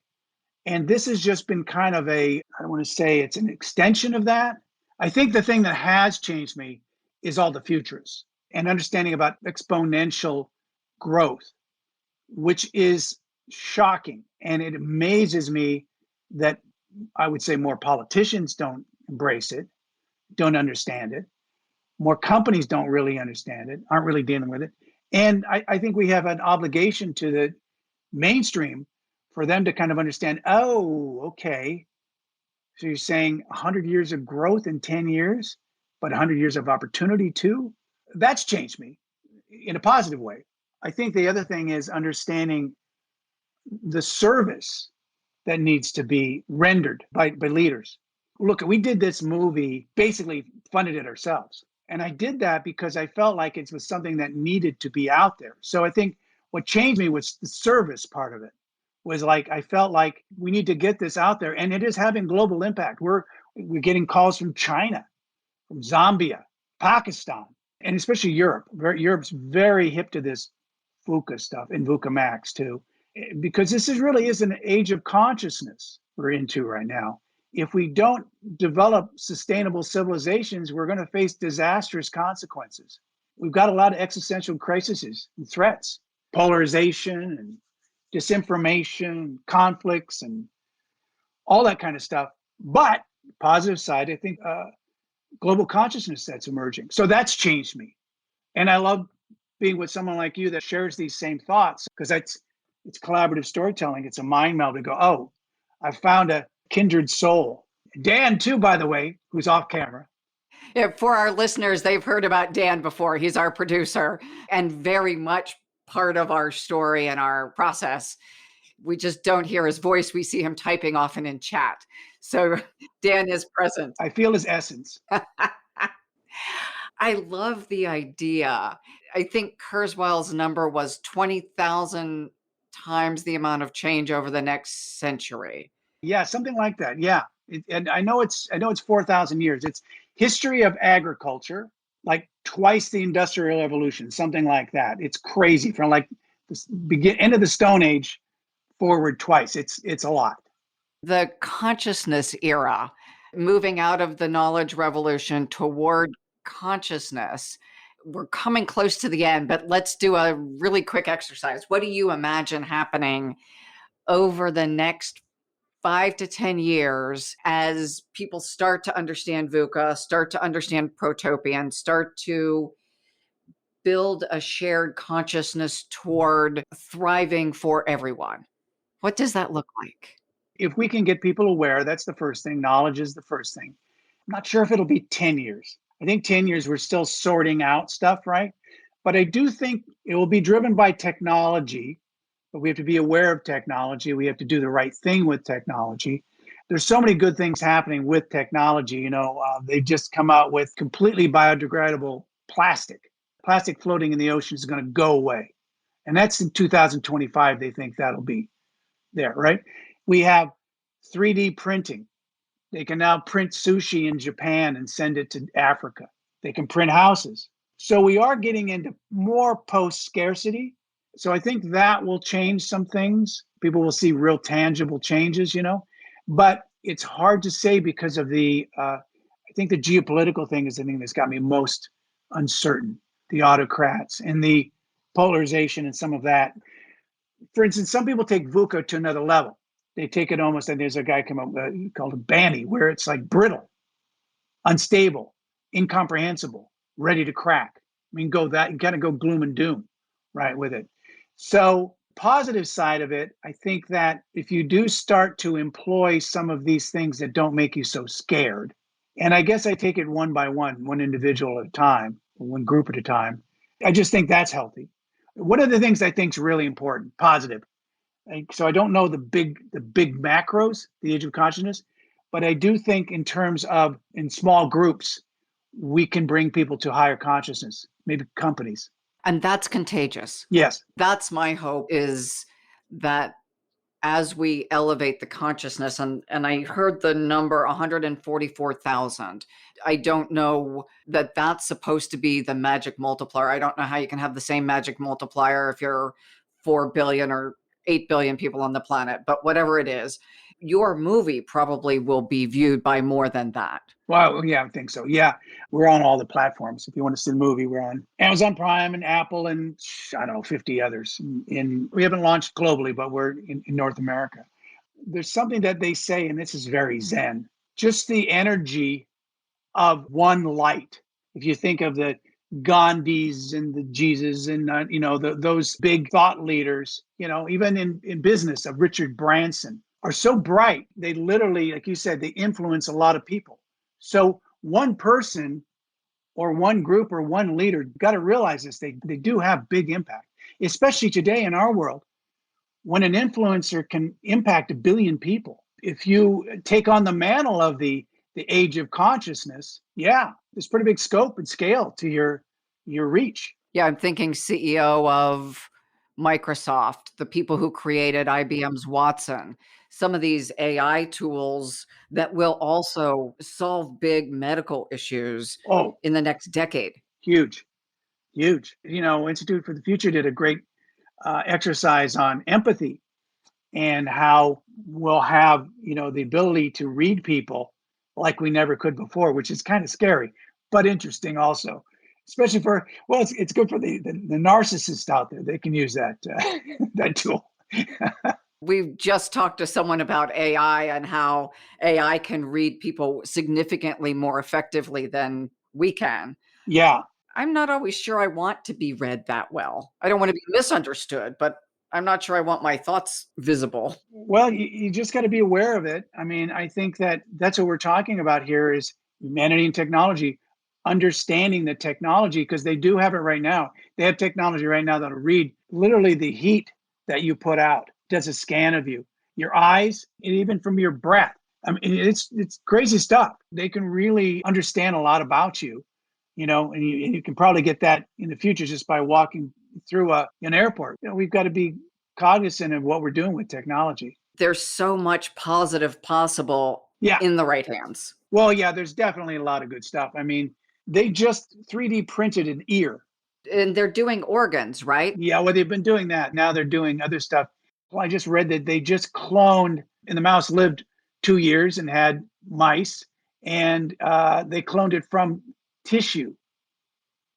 And this has just been kind of I don't want to say it's an extension of that. I think the thing that has changed me is all the futurists and understanding about exponential growth, which is shocking. And it amazes me that I would say more politicians don't embrace it, don't understand it. More companies don't really understand it, aren't really dealing with it. And I think we have an obligation to the mainstream for them to kind of understand, oh, okay. So you're saying 100 years of growth in 10 years, but 100 years of opportunity too? That's changed me in a positive way. I think the other thing is understanding the service that needs to be rendered by leaders. Look, we did this movie, basically funded it ourselves. And I did that because I felt like it was something that needed to be out there. So I think what changed me was the service part of it. Was like I felt like we need to get this out there, and it is having global impact. We're getting calls from China, from Zambia, Pakistan, and especially Europe. Europe's very hip to this VUCA stuff and VUCA Max too, because this really is an age of consciousness we're into right now. If we don't develop sustainable civilizations, we're going to face disastrous consequences. We've got a lot of existential crises and threats, polarization and disinformation, conflicts, and all that kind of stuff. But positive side, I think global consciousness that's emerging. So that's changed me. And I love being with someone like you that shares these same thoughts because it's collaborative storytelling. It's a mind meld to go, oh, I found a kindred soul. Dan, too, by the way, who's off camera. Yeah, for our listeners, they've heard about Dan before. He's our producer and very much part of our story and our process. We just don't hear his voice. We see him typing often in chat. So Dan is present. I feel his essence. I love the idea. I think Kurzweil's number was 20,000 times the amount of change over the next century. Yeah, something like that. Yeah. And I know it's 4,000 years. It's history of agriculture, like twice the Industrial Revolution, something like that. It's crazy from like the end of the Stone Age forward twice. It's a lot. The consciousness era, moving out of the knowledge revolution toward consciousness. We're coming close to the end, but let's do a really quick exercise. What do you imagine happening over the next 5 to 10 years as people start to understand VUCA, start to understand protopian, start to build a shared consciousness toward thriving for everyone? What does that look like? If we can get people aware, that's the first thing. Knowledge is the first thing. I'm not sure if it'll be 10 years. I think 10 years, we're still sorting out stuff, right? But I do think it will be driven by technology, but we have to be aware of technology. We have to do the right thing with technology. There's so many good things happening with technology. They've just come out with completely biodegradable plastic. Plastic floating in the ocean is going to go away. And that's in 2025, they think that'll be there, right? We have 3D printing. They can now print sushi in Japan and send it to Africa. They can print houses. So we are getting into more post-scarcity. So I think that will change some things. People will see real tangible changes, but it's hard to say because of I think the geopolitical thing is the thing that's got me most uncertain. The autocrats and the polarization and some of that. For instance, some people take VUCA to another level. They take it almost, and there's a guy come up called a Banny, where it's like brittle, unstable, incomprehensible, ready to crack. I mean, you kind of go gloom and doom, right, with it. So positive side of it, I think that if you do start to employ some of these things that don't make you so scared, and I guess I take it one by one individual at a time, one group at a time, I just think that's healthy. One of the things I think is really important, positive. So I don't know the big macros, the age of consciousness, but I do think in terms of in small groups, we can bring people to higher consciousness, maybe companies. And that's contagious. Yes. That's my hope, is that as we elevate the consciousness, and I heard the number 144,000. I don't know that that's supposed to be the magic multiplier. I don't know how you can have the same magic multiplier if you're 4 billion or 8 billion people on the planet, but whatever it is, your movie probably will be viewed by more than that. Well, yeah, I think so. Yeah, we're on all the platforms. If you want to see the movie, we're on Amazon Prime and Apple and, I don't know, 50 others. We haven't launched globally, but we're in North America. There's something that they say, and this is very Zen, just the energy of one light. If you think of the Gandhis and the Jesus and, those big thought leaders, even in business, of Richard Branson, are so bright. They literally, like you said, they influence a lot of people. So one person or one group or one leader got to realize this. They do have big impact, especially today in our world, when an influencer can impact 1 billion people. If you take on the mantle of the age of consciousness, yeah, there's pretty big scope and scale to your reach. Yeah, I'm thinking CEO of Microsoft, the people who created IBM's Watson, some of these AI tools that will also solve big medical issues in the next decade. Huge. Institute for the Future did a great exercise on empathy and how we'll have, the ability to read people like we never could before, which is kind of scary, but interesting also. Especially it's good for the narcissists out there. They can use that that tool. We've just talked to someone about AI and how AI can read people significantly more effectively than we can. Yeah. I'm not always sure I want to be read that well. I don't want to be misunderstood, but I'm not sure I want my thoughts visible. Well, you just got to be aware of it. I mean, I think that's what we're talking about here is humanity and technology, understanding the technology, because they do have it right now. They have technology right now that'll read literally the heat that you put out, does a scan of you, your eyes, and even from your breath. I mean, it's crazy stuff. They can really understand a lot about you, and you can probably get that in the future just by walking through an airport. We've got to be cognizant of what we're doing with technology. There's so much positive possible in the right hands. Well, yeah, there's definitely a lot of good stuff. I mean, they just 3D printed an ear. And they're doing organs, right? Yeah, well, they've been doing that. Now they're doing other stuff. Well, I just read that they just cloned, and the mouse lived 2 years and had mice, and they cloned it from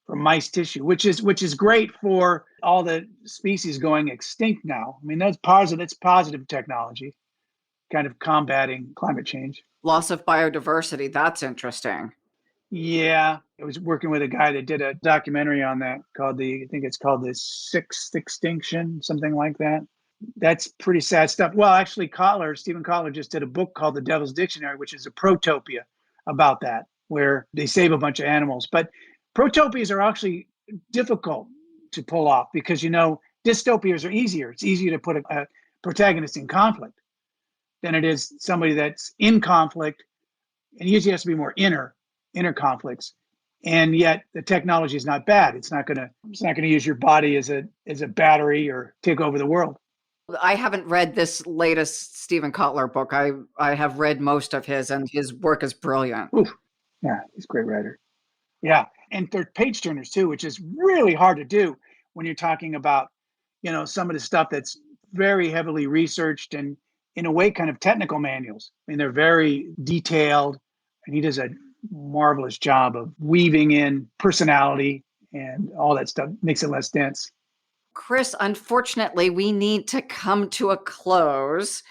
mice tissue, which is great for all the species going extinct now. I mean, that's positive. It's positive technology, kind of combating climate change. Loss of biodiversity. That's interesting. Yeah, I was working with a guy that did a documentary on that I think it's called The Sixth Extinction, something like that. That's pretty sad stuff. Well, actually, Stephen Kotler just did a book called The Devil's Dictionary, which is a protopia about that, where they save a bunch of animals. But protopias are actually difficult to pull off because, dystopias are easier. It's easier to put a protagonist in conflict than it is somebody that's in conflict, and usually has to be more inner conflicts. And yet the technology is not bad. It's not gonna use your body as a battery or take over the world. I haven't read this latest Stephen Kotler book. I have read most of his, and his work is brilliant. Oof. Yeah, he's a great writer. Yeah, and they're page turners too, which is really hard to do when you're talking about, some of the stuff that's very heavily researched and in a way kind of technical manuals. I mean, they're very detailed, and he does a marvelous job of weaving in personality and all that stuff, makes it less dense. Chris, unfortunately, we need to come to a close.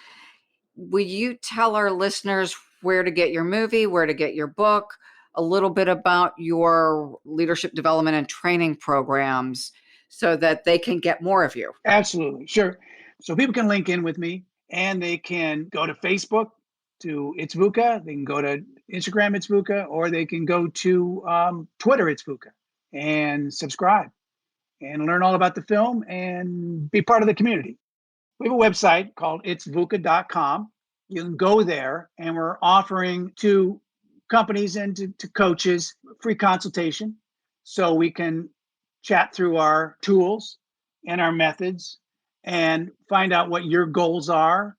Will you tell our listeners where to get your movie, where to get your book, a little bit about your leadership development and training programs so that they can get more of you? Absolutely, sure. So people can link in with me, and they can go to Facebook to It's VUCA. They can go to Instagram, It's VUCA, or they can go to Twitter, It's VUCA, and subscribe and learn all about the film and be part of the community. We have a website called itsvuca.com. You can go there, and we're offering to companies and to coaches free consultation so we can chat through our tools and our methods and find out what your goals are,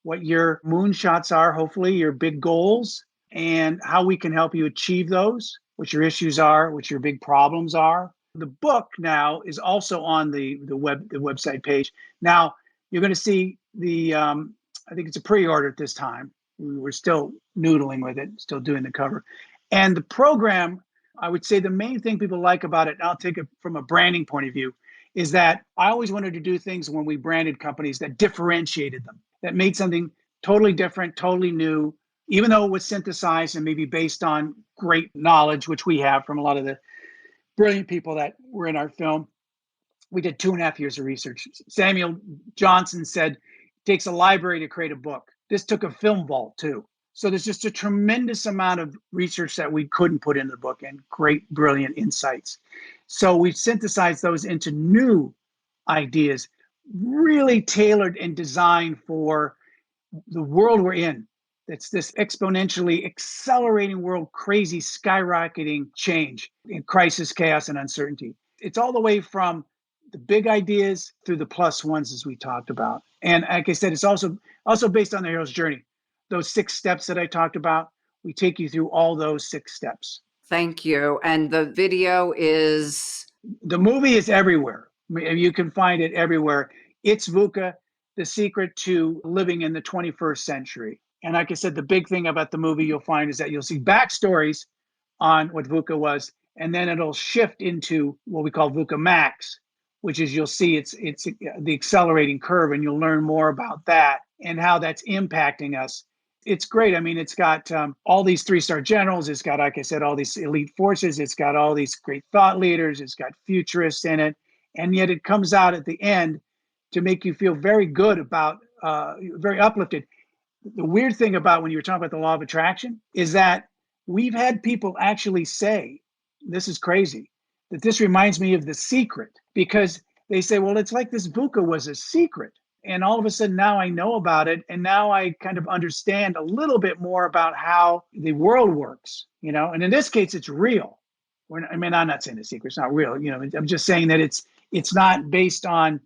what your moonshots are, hopefully your big goals, and how we can help you achieve those, what your issues are, what your big problems are. The book now is also on the website page. Now you're going to see I think it's a pre-order at this time. We're still noodling with it, still doing the cover. And the program, I would say the main thing people like about it, and I'll take it from a branding point of view, is that I always wanted to do things when we branded companies that differentiated them, that made something totally different, totally new, even though it was synthesized and maybe based on great knowledge, which we have from a lot of the brilliant people that were in our film. We did 2.5 years of research. Samuel Johnson said, it takes a library to create a book. This took a film vault too. So there's just a tremendous amount of research that we couldn't put in the book and great, brilliant insights. So we've synthesized those into new ideas, really tailored and designed for the world we're in. It's this exponentially accelerating world, crazy, skyrocketing change in crisis, chaos, and uncertainty. It's all the way from the big ideas through the plus ones, as we talked about. And like I said, it's also based on the hero's journey. Those 6 steps that I talked about, we take you through all those 6 steps. Thank you. And the video is? The movie is everywhere. You can find it everywhere. It's VUCA, The Secret to Living in the 21st Century. And like I said, the big thing about the movie you'll find is that you'll see backstories on what VUCA was, and then it'll shift into what we call VUCA Max, which is you'll see it's the accelerating curve, and you'll learn more about that and how that's impacting us. It's great. I mean, it's got all these 3-star generals. It's got, like I said, all these elite forces. It's got all these great thought leaders. It's got futurists in it. And yet it comes out at the end to make you feel very good about, very uplifted. The weird thing about when you were talking about the law of attraction is that we've had people actually say, this is crazy, that this reminds me of The Secret, because they say, well, it's like this VUCA was a secret. And all of a sudden now I know about it. And now I kind of understand a little bit more about how the world works, and in this case, it's real. I'm not saying The Secret's not real. I'm just saying that it's not based on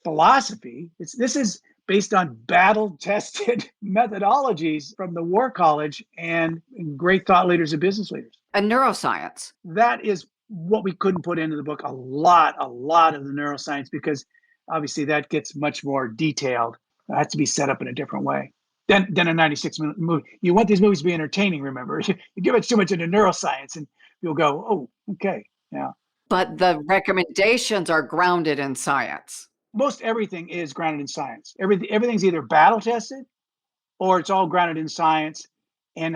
philosophy. This is based on battle-tested methodologies from the War College and great thought leaders and business leaders. And neuroscience. That is what we couldn't put into the book, a lot of the neuroscience, because obviously that gets much more detailed. It has to be set up in a different way than a 96-minute movie. You want these movies to be entertaining, remember. You give it too much into neuroscience and you'll go, oh, okay, yeah. But the recommendations are grounded in science. Most everything is grounded in science. Everything's either battle tested or it's all grounded in science and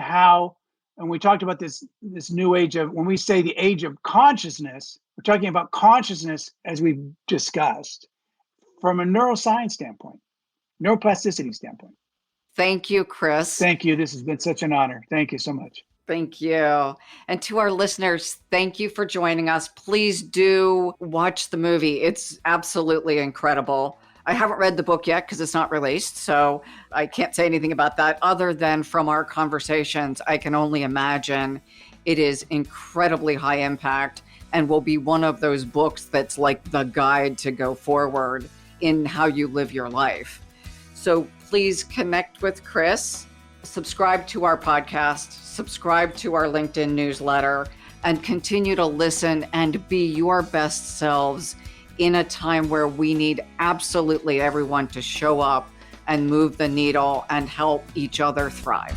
And we talked about this new age of, when we say the age of consciousness, we're talking about consciousness as we've discussed from a neuroscience standpoint, neuroplasticity standpoint. Thank you, Chris. Thank you. This has been such an honor. Thank you so much. Thank you. And to our listeners, thank you for joining us. Please do watch the movie. It's absolutely incredible. I haven't read the book yet because it's not released, so I can't say anything about that other than from our conversations. I can only imagine it is incredibly high impact and will be one of those books that's like the guide to go forward in how you live your life. So please connect with Chris, subscribe to our podcast, subscribe to our LinkedIn newsletter, and continue to listen and be your best selves in a time where we need absolutely everyone to show up and move the needle and help each other thrive.